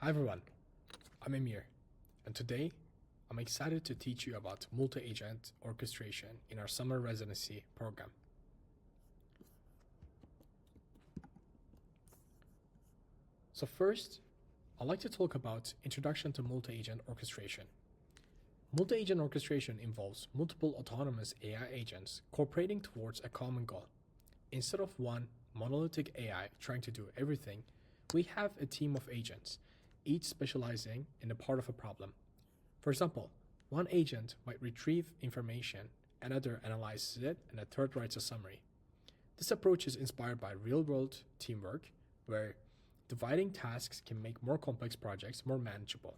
Hi everyone, I'm Emir, and today I'm excited to teach you about multi-agent orchestration in our summer residency program. So first, I'd like to talk about Introduction to Multi-Agent Orchestration. Multi-agent orchestration involves multiple autonomous AI agents cooperating towards a common goal. Instead of one monolithic AI trying to do everything, we have a team of agents, each specializing in a part of a problem. For example, one agent might retrieve information, another analyzes it, and a third writes a summary. This approach is inspired by real-world teamwork, where dividing tasks can make more complex projects more manageable.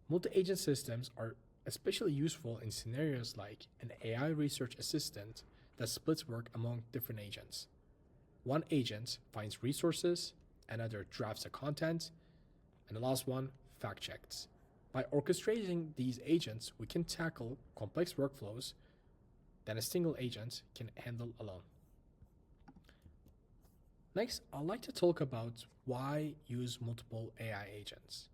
Multi-agent systems are especially useful in scenarios like an AI research assistant that splits work among different agents. One agent finds resources, another drafts the content, and the last one fact checks. By orchestrating these agents, we can tackle complex workflows that a single agent can handle alone. Next, I'd like to talk about why use multiple AI agents.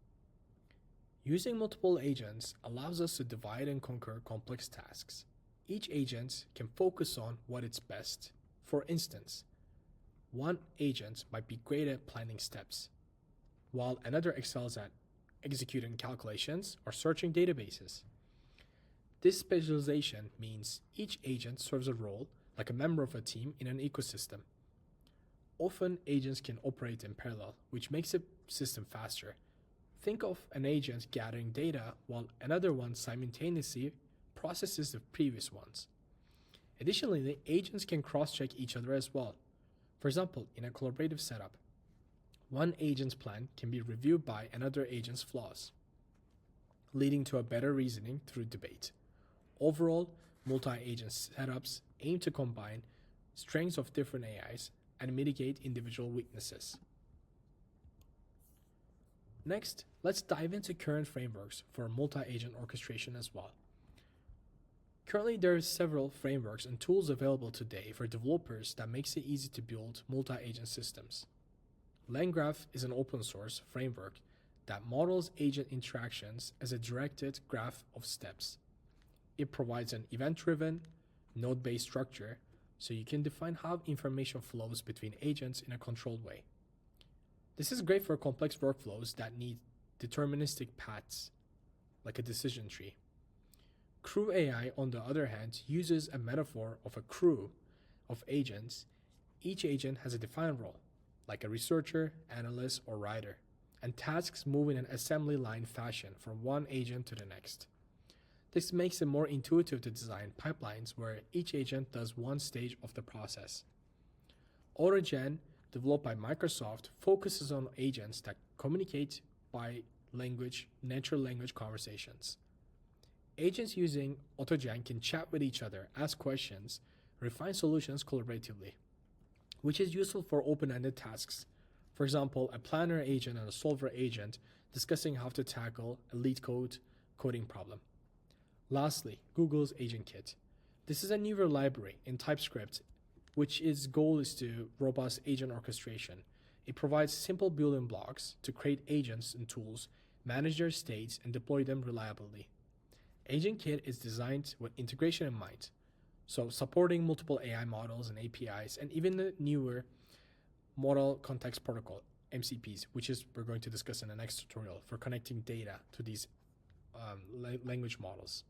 Using multiple agents allows us to divide and conquer complex tasks. Each agent can focus on what it's best. For instance, one agent might be great at planning steps, while another excels at executing calculations or searching databases. This specialization means each agent serves a role like a member of a team in an ecosystem. Often, agents can operate in parallel, which makes the system faster. Think of an agent gathering data while another one simultaneously processes the previous ones. Additionally, the agents can cross-check each other as well. For example, in a collaborative setup, one agent's plan can be reviewed by another agent's flaws, leading to a better reasoning through debate. Overall, multi-agent setups aim to combine strengths of different AIs and mitigate individual weaknesses. Next, let's dive into current frameworks for multi-agent orchestration as well. Currently, there are several frameworks and tools available today for developers that makes it easy to build multi-agent systems. LangGraph is an open source framework that models agent interactions as a directed graph of steps. It provides an event-driven, node-based structure so you can define how information flows between agents in a controlled way. This is great for complex workflows that need deterministic paths, like a decision tree. Crew AI, on the other hand, uses a metaphor of a crew of agents. Each agent has a defined role, like a researcher, analyst, or writer, and tasks move in an assembly line fashion from one agent to the next. This makes it more intuitive to design pipelines where each agent does one stage of the process. AutoGen, developed by Microsoft, focuses on agents that communicate by natural language conversations. Agents using AutoGen can chat with each other, ask questions, refine solutions collaboratively, which is useful for open-ended tasks. For example, a planner agent and a solver agent discussing how to tackle a lead coding problem. Lastly, Google's Agent Kit. This is a newer library in TypeScript, which its goal is to robust agent orchestration. It provides simple building blocks to create agents and tools, manage their states, and deploy them reliably. Agent Kit is designed with integration in mind, so supporting multiple AI models and APIs, and even the newer Model Context Protocol, MCPs, which is we're going to discuss in the next tutorial for connecting data to these language models.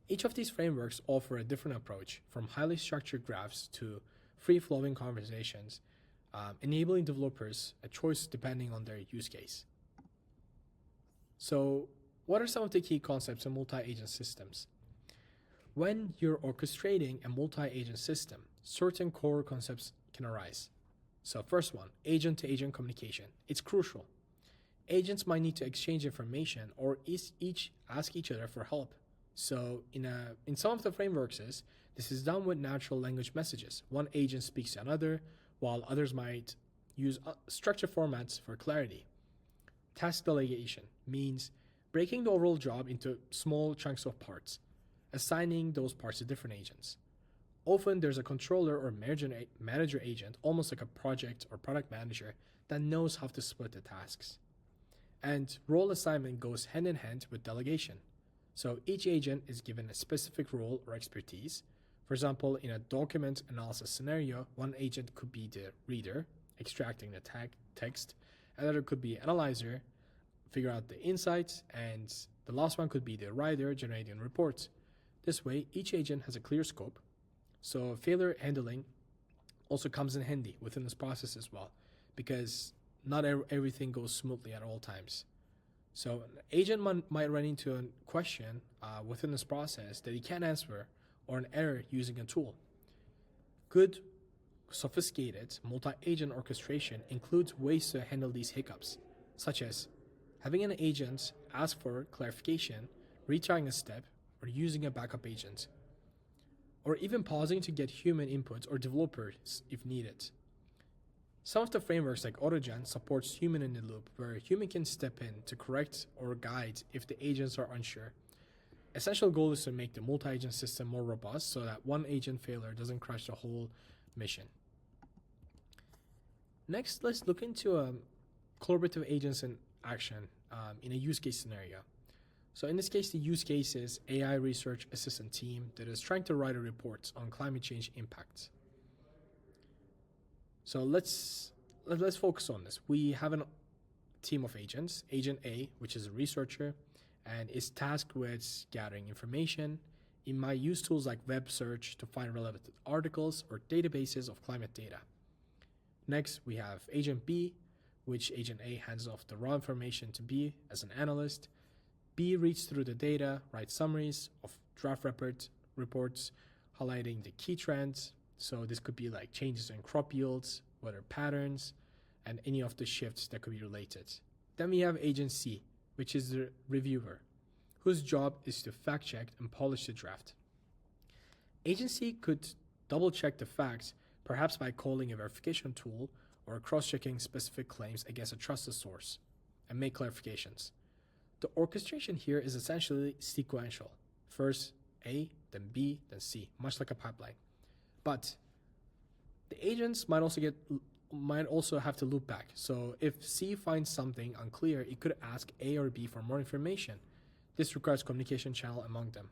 Each of these frameworks offer a different approach, from highly structured graphs to free-flowing conversations, enabling developers a choice depending on their use case. So, what are some of the key concepts in multi-agent systems? When you're orchestrating a multi-agent system, certain core concepts can arise. So first one, agent-to-agent communication. It's crucial. Agents might need to exchange information or each ask each other for help. So in some of the frameworks, this is done with natural language messages. One agent speaks to another, while others might use structured formats for clarity. Task delegation means breaking the overall job into small chunks of parts, assigning those parts to different agents. Often there's a controller or manager agent, almost like a project or product manager, that knows how to split the tasks. And role assignment goes hand in hand with delegation. So each agent is given a specific role or expertise. For example, in a document analysis scenario, one agent could be the reader, extracting the text, another could be analyzer, figure out the insights, and the last one could be the writer, generating reports. This way, each agent has a clear scope, so failure handling also comes in handy within this process as well, because not everything goes smoothly at all times. So an agent might run into a question within this process that he can't answer, or an error using a tool. Good, sophisticated multi-agent orchestration includes ways to handle these hiccups, such as having an agent ask for clarification, retrying a step, or using a backup agent, or even pausing to get human input or developers if needed. Some of the frameworks like AutoGen supports human in the loop, where a human can step in to correct or guide if the agents are unsure. Essential goal is to make the multi-agent system more robust so that one agent failure doesn't crash the whole mission. Next, let's look into collaborative agents in action in a use case scenario. So in this case, the use case is AI research assistant team that is trying to write a report on climate change impacts. So let's focus on this. We have a team of agents. Agent A, which is a researcher, and is tasked with gathering information. It might use tools like web search to find relevant articles or databases of climate data. Next, we have Agent B, which Agent A hands off the raw information to B as an analyst. B reads through the data, writes summaries of draft reports, highlighting the key trends. So this could be like changes in crop yields, weather patterns, and any of the shifts that could be related. Then we have Agent C, which is the reviewer, whose job is to fact check and polish the draft. Agent C could double check the facts, perhaps by calling a verification tool or cross-checking specific claims against a trusted source, and make clarifications. The orchestration here is essentially sequential. First A, then B, then C, much like a pipeline. But the agents might also have to loop back. So if C finds something unclear, it could ask A or B for more information. This requires communication channel among them.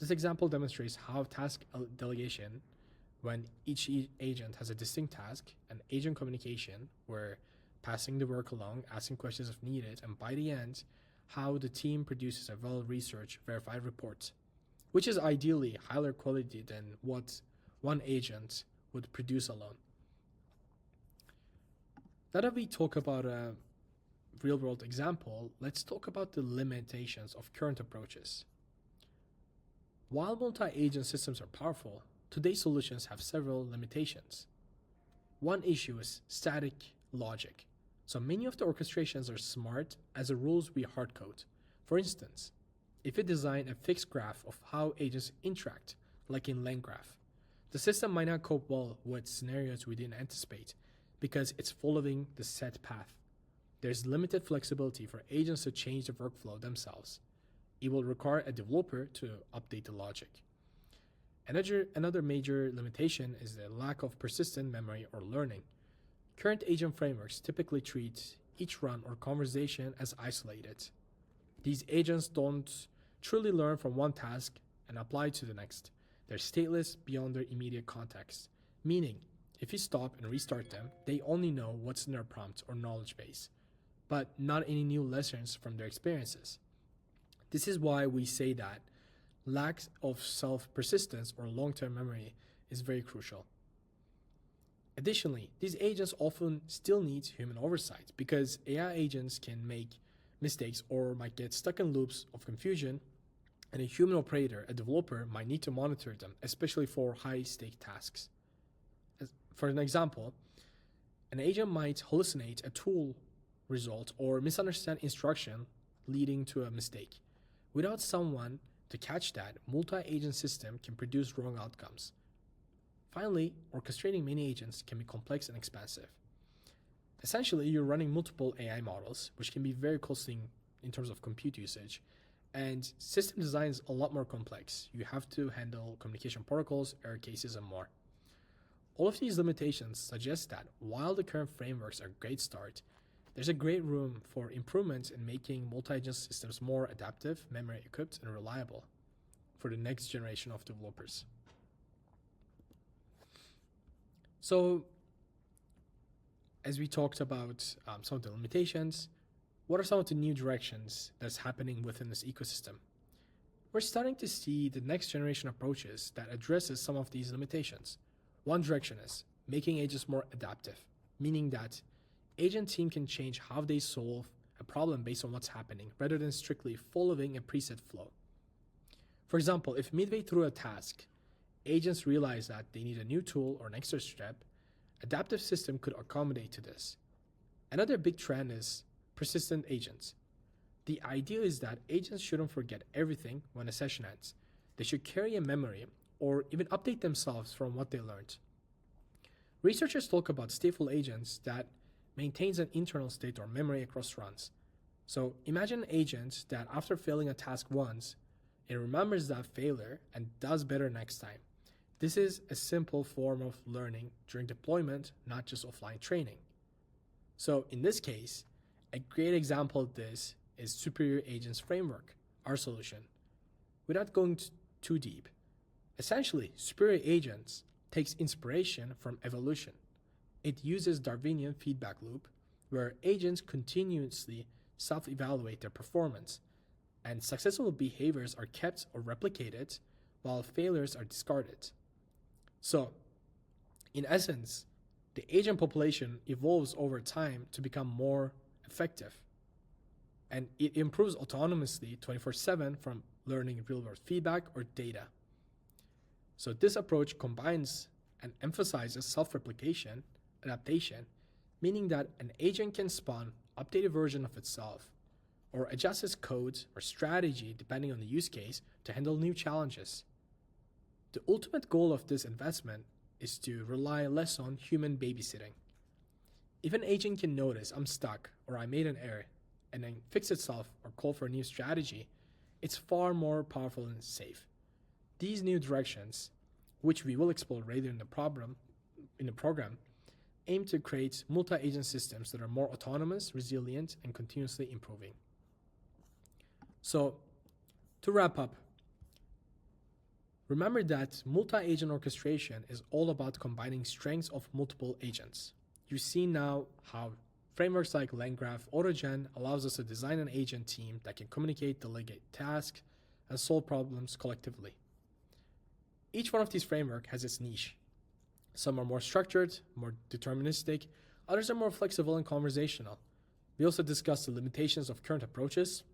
This example demonstrates how task delegation, when each agent has a distinct task, and agent communication, where passing the work along, asking questions if needed, and by the end, how the team produces a well-researched, verified report, which is ideally higher quality than what one agent would produce alone. Now that we talk about a real-world example, let's talk about the limitations of current approaches. While multi-agent systems are powerful, today's solutions have several limitations. One issue is static logic. So many of the orchestrations are smart as the rules we hardcode. For instance, if you design a fixed graph of how agents interact, like in LangGraph, the system might not cope well with scenarios we didn't anticipate because it's following the set path. There's limited flexibility for agents to change the workflow themselves. It will require a developer to update the logic. Another major limitation is the lack of persistent memory or learning. Current agent frameworks typically treat each run or conversation as isolated. These agents don't truly learn from one task and apply to the next. They're stateless beyond their immediate context, meaning if you stop and restart them, they only know what's in their prompt or knowledge base, but not any new lessons from their experiences. This is why we say that lack of self-persistence or long-term memory is very crucial. Additionally, these agents often still need human oversight because AI agents can make mistakes or might get stuck in loops of confusion, and a human operator, a developer, might need to monitor them, especially for high-stake tasks. For an example, an agent might hallucinate a tool result or misunderstand instruction, leading to a mistake. Without someone to catch that, multi-agent system can produce wrong outcomes. Finally, orchestrating many agents can be complex and expensive. Essentially, you're running multiple AI models, which can be very costly in terms of compute usage, and system design is a lot more complex. You have to handle communication protocols, error cases, and more. All of these limitations suggest that while the current frameworks are a great start, there's a great room for improvements in making multi-agent systems more adaptive, memory equipped, and reliable for the next generation of developers. So, as we talked about some of the limitations, what are some of the new directions that's happening within this ecosystem? We're starting to see the next generation approaches that addresses some of these limitations. One direction is making agents more adaptive, meaning that agent team can change how they solve a problem based on what's happening rather than strictly following a preset flow. For example, if midway through a task, agents realize that they need a new tool or an extra step, adaptive system could accommodate to this. Another big trend is persistent agents. The idea is that agents shouldn't forget everything when a session ends. They should carry a memory or even update themselves from what they learned. Researchers talk about stateful agents that maintains an internal state or memory across runs. So imagine an agent that after failing a task once, it remembers that failure and does better next time. This is a simple form of learning during deployment, not just offline training. So in this case, a great example of this is Superior Agents Framework, our solution. Without going too deep, essentially, Superior Agents takes inspiration from evolution. It uses Darwinian feedback loop, where agents continuously self-evaluate their performance, and successful behaviors are kept or replicated, while failures are discarded. So, in essence, the agent population evolves over time to become more effective, and it improves autonomously 24/7 from learning real-world feedback or data. So this approach combines and emphasizes self-replication, adaptation, meaning that an agent can spawn updated version of itself or adjust its code or strategy depending on the use case to handle new challenges. The ultimate goal of this investment is to rely less on human babysitting. If an agent can notice I'm stuck or I made an error and then fix itself or call for a new strategy, it's far more powerful and safe. These new directions, which we will explore later in the program, aim to create multi-agent systems that are more autonomous, resilient, and continuously improving. So, to wrap up, remember that multi-agent orchestration is all about combining strengths of multiple agents. You see now how frameworks like LangGraph AutoGen allows us to design an agent team that can communicate, delegate tasks, and solve problems collectively. Each one of these frameworks has its niche. Some are more structured, more deterministic, others are more flexible and conversational. We also discussed the limitations of current approaches.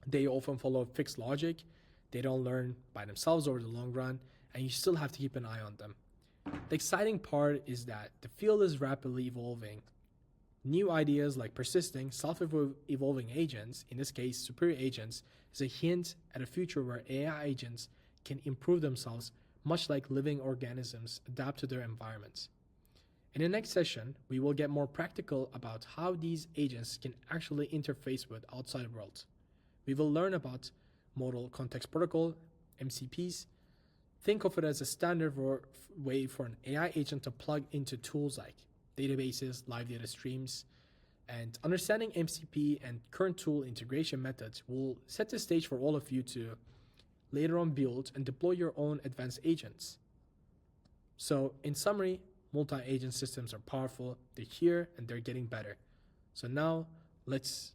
They often follow fixed logic, they don't learn by themselves over the long run, and you still have to keep an eye on them. The exciting part is that the field is rapidly evolving. New ideas like persisting, self-evolving agents, in this case superior agents, is a hint at a future where AI agents can improve themselves much like living organisms adapt to their environments. In the next session, we will get more practical about how these agents can actually interface with outside world. We will learn about Model Context Protocol, MCPs. Think of it as a standard way for an AI agent to plug into tools like databases, live data streams, and understanding MCP and current tool integration methods will set the stage for all of you to later on build and deploy your own advanced agents. So in summary, multi-agent systems are powerful, they're here, and they're getting better. So now let's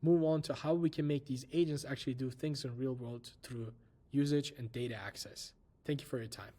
move on to how we can make these agents actually do things in real world through usage and data access. Thank you for your time.